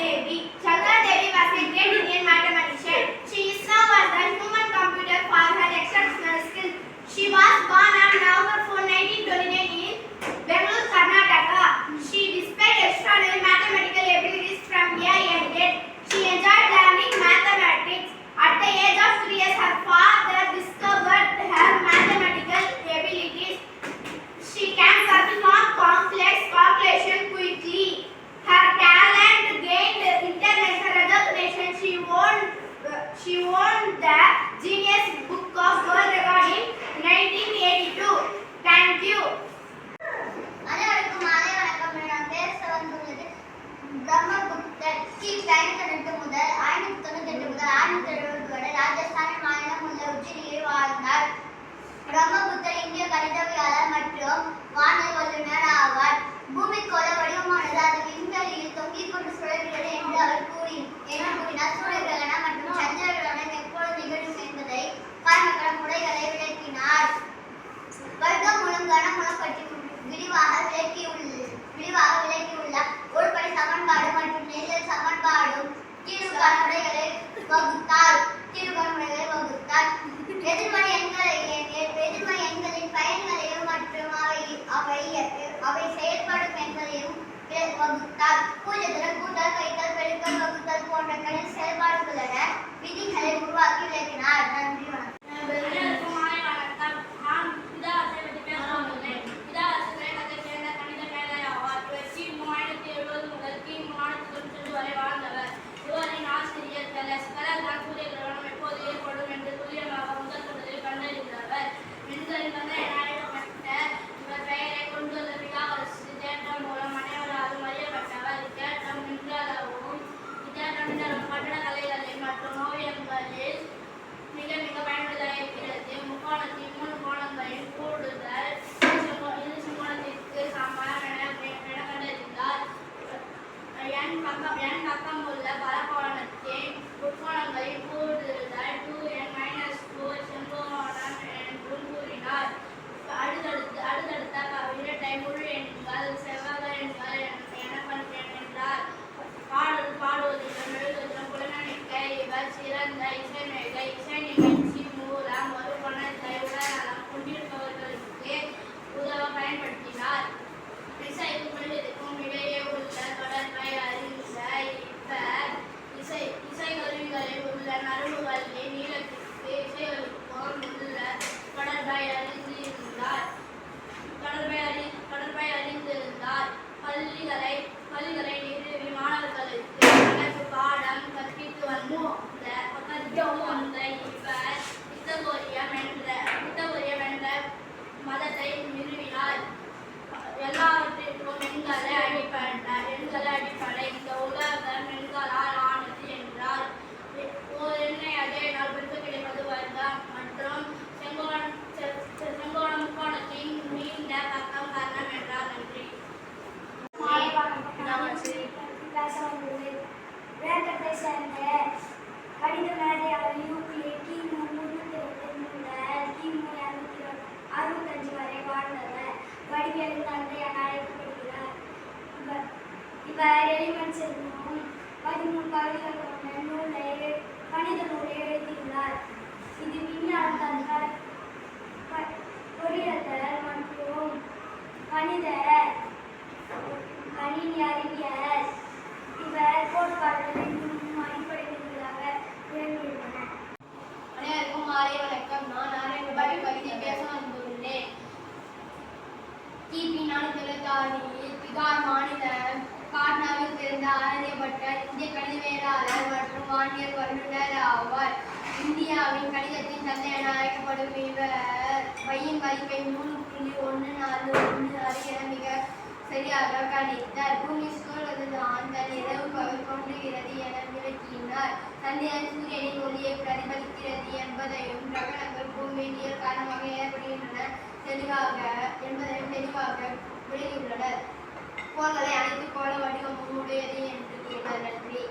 Devi. Chandra Devi was a great Indian mathematician. She is now as the human computer for her exceptional skills. She was born on November 4, 1929 in Bangalore, Karnataka. She displayed extraordinary mathematical abilities from a young age. She enjoyed learning mathematics. At the age of 3 years, her father discovered her mathematical abilities. She can perform complex calculations quickly. Her talent gained international recognition. She won the Guinness Book of World Record in 1982. Thank you. அனைவருக்கும் மாலை வணக்கம். நான் பேச வந்துள்ளது பிரம்மகுப்தர். கிபி 508 முதல் 598 முதல் 570 வரை ராஜஸ்தான் மாநிலம் உள்ள உஜ்ஜயினில் வாழ்ந்தார். பிரம்மகுப்தர் இந்திய கணிதவியலாளர் மற்றும் வானியல் வல்லுநர் ஆவார். பூமிக்கோள வடிவமானது அது விண்வெளியில் தொங்கிக் கொண்டு சுழல்கிறது என்று அவர் கூறினார். சூரிய கிரகணம் மற்றும் சந்திர கிரகணம் எப்பொழுது நிகழும் என்பதை காரணக்கட முறைகளை விளக்கினார். வர்க்கமூலம் கனமூலம் பற்றி விரிவாக விளக்கியுள்ளார். ஒருபடி சமன்பாடு மற்றும் நேரியல் சமன்பாடும் தீர்வுக்கான முறைகளை வகுத்தார். எதிர்மறை எண்களின் பயன்களையும் மற்றும் அவை செயல்படும் எண்களையும் வகுத்தார். பூஜ்ஜியத்துடன் கூட்டல், கழித்தல், பெருக்கல், வகுத்தல் போன்ற கணித செயல்பாடுகளென விதிகளை உருவாக்கி விளக்கினார். நன்றி, வணக்கம். பக்கமுள்ள பலகோணத்தின் முக்கோணங்களின் கூடுதல் 2n-2 செங்கோணம் என்றும் கூறினார். அடுத்தடுத்த இரட்டை முழு எண்கள் செவ்வக எண்கள் என்றார். பாடுவதிலும் எழுதுவதிலும் புலனணிக்க இவர் சிறந்த இசை நிகழ்ச்சி மூலம் ஒரு குணத்தை உடல்நலம் கொண்டிருப்பவர்களுக்கு உதவ பயன்படுத்தினார். இசைக்கும் மனிதருக்கும் இடையே உள்ள தொடர்பை அறிந்த இவர் இசை கருவிகளில் உள்ள நரம்புகளின் நீளத்திற்கு இசைகளுக்கும் உள்ள தொடர்பை அறிந்திருந்தார். பள்ளிகளை நிறுவி மாணவர்களுக்கு கணக்கு பாடம் கற்பித்து வந்த இவர் பித்தகோரியம் என்ற மதத்தை நிறுவினார். எல்லாவற்றிற்கும் எண்களே அடிப்படை. இந்த உலகம் எண்களால் ஆனது என்றார். ஓர் எண்ணை அதே நாள் பெருக்க கிடைப்பது வர்க்கம் மற்றும் செங்கோண முக்கோணத்தின் நீண்ட பக்கம் கர்ணம் என்றார். நன்றி. வேதத்தை சேர்ந்த கணித மேதையாளர் யூக்ளிட் கிமு 322 முதல் கிமு 265 வரை வாழ்ந்தவர். வடிவியல் தந்தை என அழைக்கப்படுகிறார். இவர் எலிமெண்ட்ஸ் என்னும் 13 கவிதைகள் கொண்ட கணித நூலை எழுதியுள்ளார். இது விஞ்ஞானத்தால் பொறியியல் மற்றும் கணினி அறிவியல் இவர் கோட்பாடுகள் இன்னும் அடிப்படை விதிகளாக விளங்கியுள்ளன. அனைவருக்கும் மாலை வணக்கம். நான் நாராயணபாடி பகுதி பேச வந்துள்ளேன். கிபி 476 பீகார் மாநிலம் பாட்னாவில் பிறந்த ஆராயப்பட்ட இந்திய கணிதவியலாளர் மற்றும் வானியல் வல்லுநர் ஆவார். இந்தியாவின் கணிதத்தின் தந்தை என அழைக்கப்படும் இவர் பையின் மதிப்பை 3.141 என மிக சரியாக கணித்தார். பூமி சுழல்வதுதான் தன் இரவு பகல் கொண்டுகிறது என விளக்கினார். சந்திரன் சூரியனின் ஒளியை பிரதிபலிக்கிறது என்பதையும் கிரகணங்கள் பூமியின் இயல் காரணமாக ஏற்படுகின்றன என்பதையும் தெளிவாக விளக்கியுள்ளனர். கோள்களை அனைத்து கோள வடிவமும் உடையது என்று கூறினார். நன்றி.